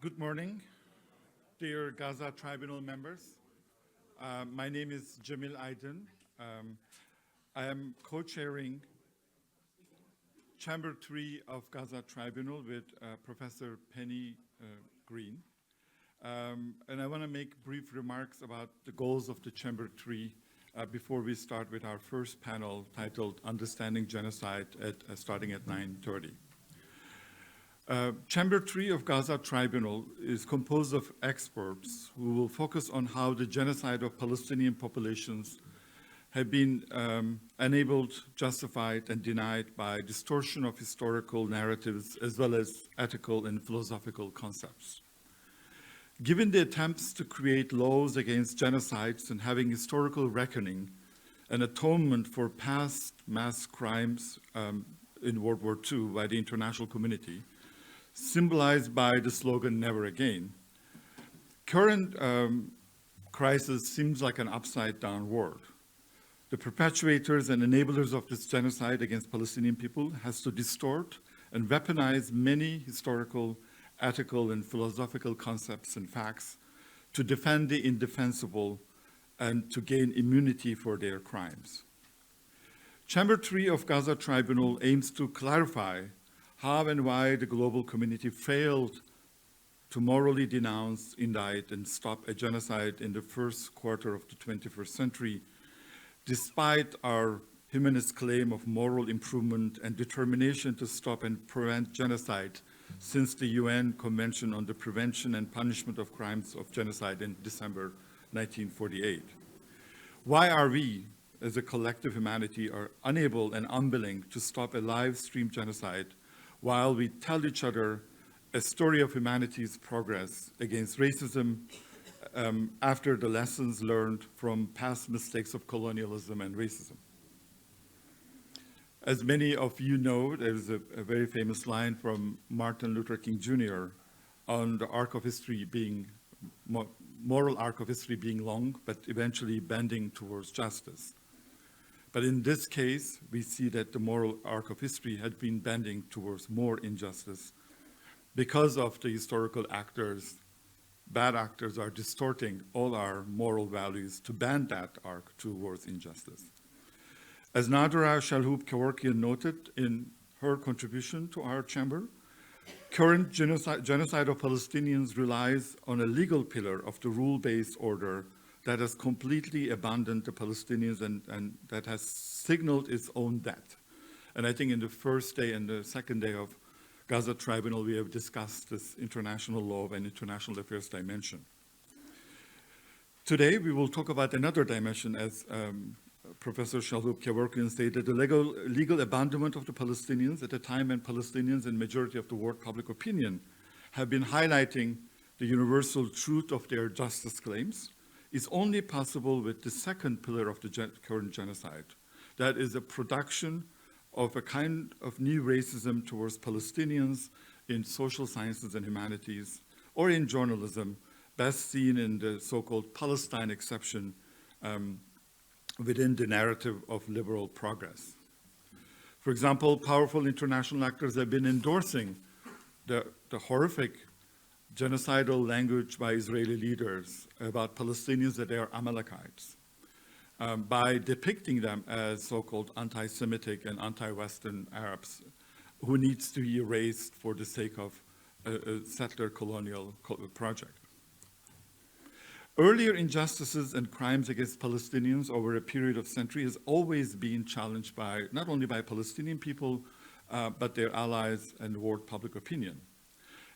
Good morning, dear Gaza Tribunal members. My name is Jamil Aydin. I am co-chairing Chamber 3 of Gaza Tribunal with Professor Penny Green. And I want to make brief remarks about the goals of the Chamber 3 before we start with our first panel titled Understanding Genocide starting at 9:30. Chamber 3 of Gaza Tribunal is composed of experts who will focus on how the genocide of Palestinian populations have been enabled, justified, and denied by distortion of historical narratives as well as ethical and philosophical concepts. Given the attempts to create laws against genocides and having historical reckoning and atonement for past mass crimes in World War II by the international community, symbolized by the slogan, "Never Again," current crisis seems like an upside-down world. The perpetuators and enablers of this genocide against Palestinian people has to distort and weaponize many historical, ethical, and philosophical concepts and facts to defend the indefensible and to gain immunity for their crimes. Chamber 3 of Gaza Tribunal aims to clarify how and why the global community failed to morally denounce, indict, and stop a genocide in the first quarter of the 21st century, despite our humanist claim of moral improvement and determination to stop and prevent genocide since the UN Convention on the Prevention and Punishment of Crimes of Genocide in December 1948. Why are we, as a collective humanity, are unable and unwilling to stop a live stream genocide while we tell each other a story of humanity's progress against racism after the lessons learned from past mistakes of colonialism and racism? As many of you know, there's a very famous line from Martin Luther King Jr. on the arc of history being, moral arc of history being long, but eventually bending towards justice. But in this case, we see that the moral arc of history had been bending towards more injustice because of the historical actors. Bad actors are distorting all our moral values to bend that arc towards injustice. As Nadra Shalhoub-Kevorkian noted in her contribution to our chamber, current genocide of Palestinians relies on a legal pillar of the rule-based order that has completely abandoned the Palestinians and that has signaled its own death. And I think in the first day and the second day of Gaza Tribunal, we have discussed this international law and international affairs dimension. Today, we will talk about another dimension, as Professor Shalhoub-Kevorkian stated, the legal abandonment of the Palestinians at a time when Palestinians and majority of the world public opinion have been highlighting the universal truth of their justice claims, is only possible with the second pillar of the current genocide. That is the production of a kind of new racism towards Palestinians in social sciences and humanities, or in journalism, best seen in the so-called Palestine exception within the narrative of liberal progress. For example, powerful international actors have been endorsing the horrific genocidal language by Israeli leaders about Palestinians that they are Amalekites, by depicting them as so-called anti-Semitic and anti-Western Arabs who needs to be erased for the sake of a settler colonial project. Earlier injustices and crimes against Palestinians over a period of centuries has always been challenged by, not only by Palestinian people, but their allies and world public opinion.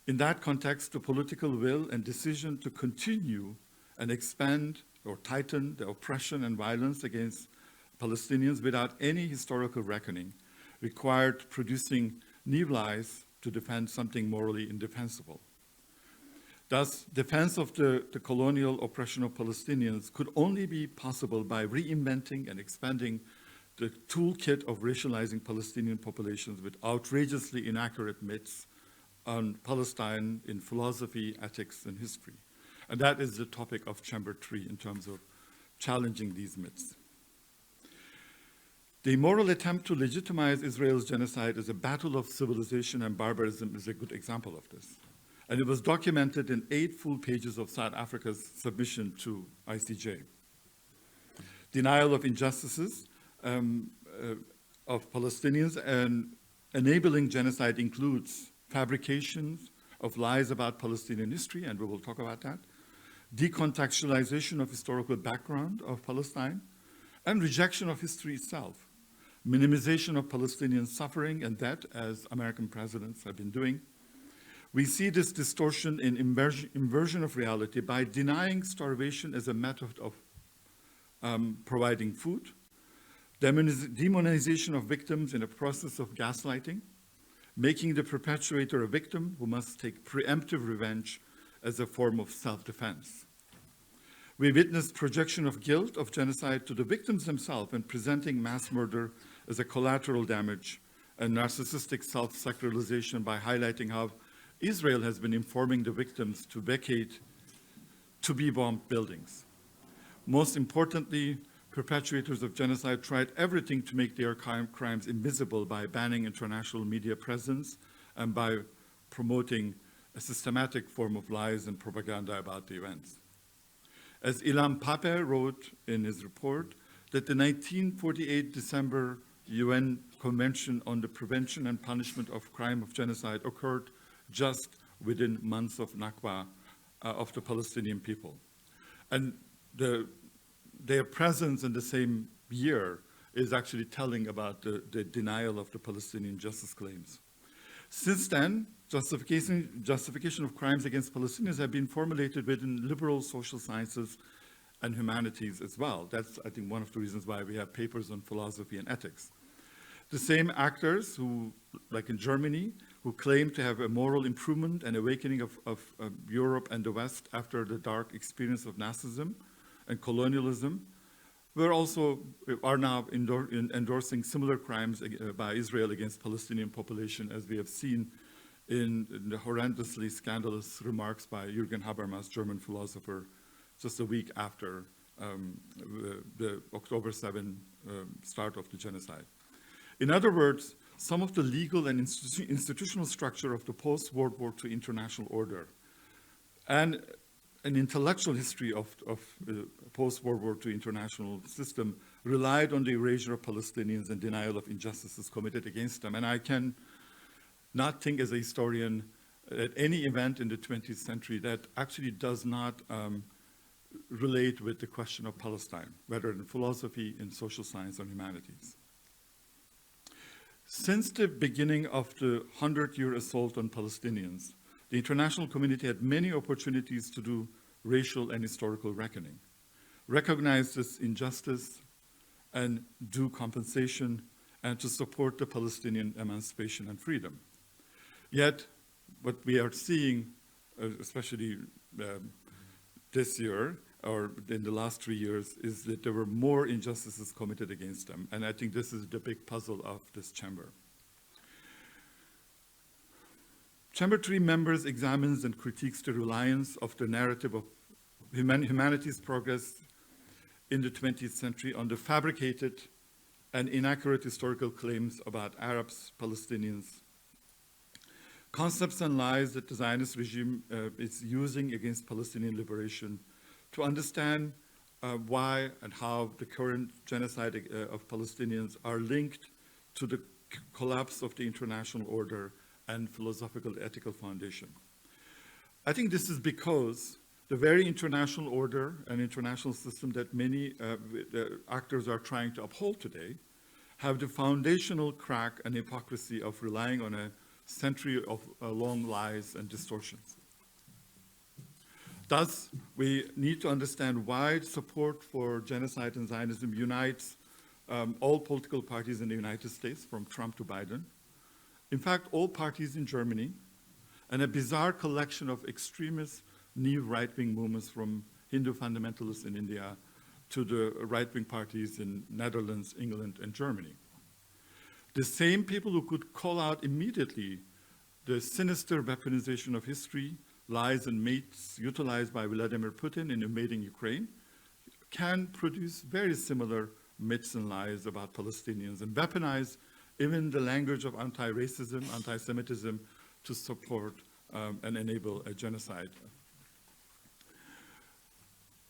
In that context, the political will and decision to continue and expand or tighten the oppression and violence against Palestinians without any historical reckoning required producing new lies to defend something morally indefensible. Thus, defense of the colonial oppression of Palestinians could only be possible by reinventing and expanding the toolkit of racializing Palestinian populations with outrageously inaccurate myths on Palestine in philosophy, ethics, and history. And that is the topic of Chamber 3 in terms of challenging these myths. The moral attempt to legitimize Israel's genocide as a battle of civilization and barbarism is a good example of this. And it was documented in 8 full pages of South Africa's submission to ICJ. Denial of injustices of Palestinians and enabling genocide includes fabrications of lies about Palestinian history, and we will talk about that, decontextualization of historical background of Palestine, and rejection of history itself, minimization of Palestinian suffering and death, as American presidents have been doing. We see this distortion in inversion of reality by denying starvation as a method of providing food, demonization of victims in a process of gaslighting, making the perpetrator a victim who must take preemptive revenge as a form of self-defense. We witnessed projection of guilt of genocide to the victims themselves and presenting mass murder as a collateral damage and narcissistic self-sacralization by highlighting how Israel has been informing the victims to vacate to-be-bombed buildings. Most importantly, perpetrators of genocide tried everything to make their crimes invisible by banning international media presence and by promoting a systematic form of lies and propaganda about the events. As Ilan Pappé wrote in his report, that the 1948 December UN Convention on the Prevention and Punishment of Crime of Genocide occurred just within months of Nakba of the Palestinian people. And their presence in the same year is actually telling about the denial of the Palestinian justice claims. Since then, justification of crimes against Palestinians have been formulated within liberal social sciences and humanities as well. That's, I think, one of the reasons why we have papers on philosophy and ethics. The same actors who, like in Germany, who claim to have a moral improvement and awakening of Europe and the West after the dark experience of Nazism and colonialism, are now endorsing similar crimes by Israel against Palestinian population, as we have seen in the horrendously scandalous remarks by Jürgen Habermas, German philosopher, just a week after the October 7 start of the genocide. In other words, some of the legal and institutional structure of the post-World War II international order and an intellectual history of post-World War II international system relied on the erasure of Palestinians and denial of injustices committed against them. And I can not think as a historian at any event in the 20th century that actually does not relate with the question of Palestine, whether in philosophy, in social science, or humanities. Since the beginning of the 100-year assault on Palestinians, the international community had many opportunities to do racial and historical reckoning, recognize this injustice and do compensation, and to support the Palestinian emancipation and freedom. Yet, what we are seeing, especially this year, or in the last 3 years, is that there were more injustices committed against them. And I think this is the big puzzle of this chamber. Chamber 3 members examines and critiques the reliance of the narrative of humanity's progress in the 20th century on the fabricated and inaccurate historical claims about Arabs, Palestinians, concepts and lies that the Zionist regime is using against Palestinian liberation, to understand why and how the current genocide of Palestinians are linked to the collapse of the international order and philosophical ethical foundation. I think this is because the very international order and international system that many actors are trying to uphold today have the foundational crack and hypocrisy of relying on a century of long lies and distortions. Thus, we need to understand why support for genocide and Zionism unites all political parties in the United States, from Trump to Biden. In fact, all parties in Germany, and a bizarre collection of extremist new right-wing movements from Hindu fundamentalists in India to the right-wing parties in Netherlands, England, and Germany. The same people who could call out immediately the sinister weaponization of history, lies and myths utilized by Vladimir Putin in invading Ukraine can produce very similar myths and lies about Palestinians and weaponize even the language of anti-racism, anti-Semitism to support and enable a genocide.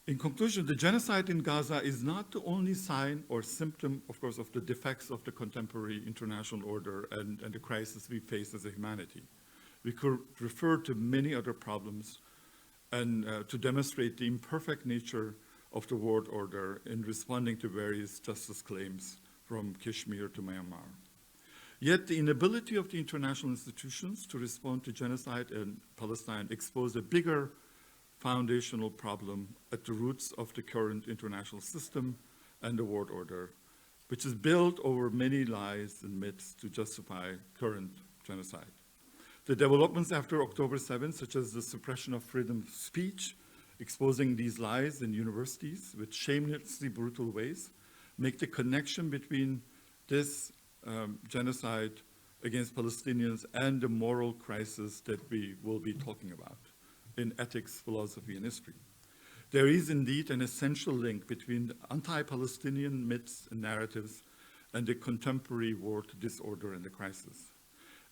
In conclusion, the genocide in Gaza is not the only sign or symptom, of course, of the defects of the contemporary international order and the crisis we face as a humanity. We could refer to many other problems and to demonstrate the imperfect nature of the world order in responding to various justice claims from Kashmir to Myanmar. Yet the inability of the international institutions to respond to genocide in Palestine exposed a bigger foundational problem at the roots of the current international system and the world order, which is built over many lies and myths to justify current genocide. The developments after October 7th, such as the suppression of freedom of speech, exposing these lies in universities with shamelessly brutal ways, make the connection between this genocide against Palestinians and the moral crisis that we will be talking about in ethics, philosophy, and history. There is indeed an essential link between the anti-Palestinian myths and narratives and the contemporary world disorder and the crisis.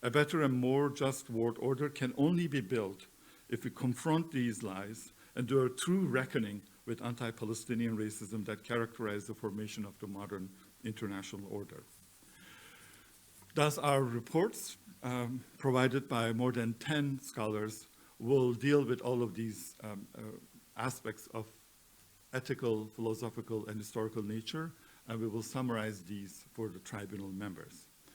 A better and more just world order can only be built if we confront these lies and do a true reckoning with anti-Palestinian racism that characterized the formation of the modern international order. Thus, our reports, provided by more than 10 scholars, will deal with all of these aspects of ethical, philosophical, and historical nature, and we will summarize these for the tribunal members.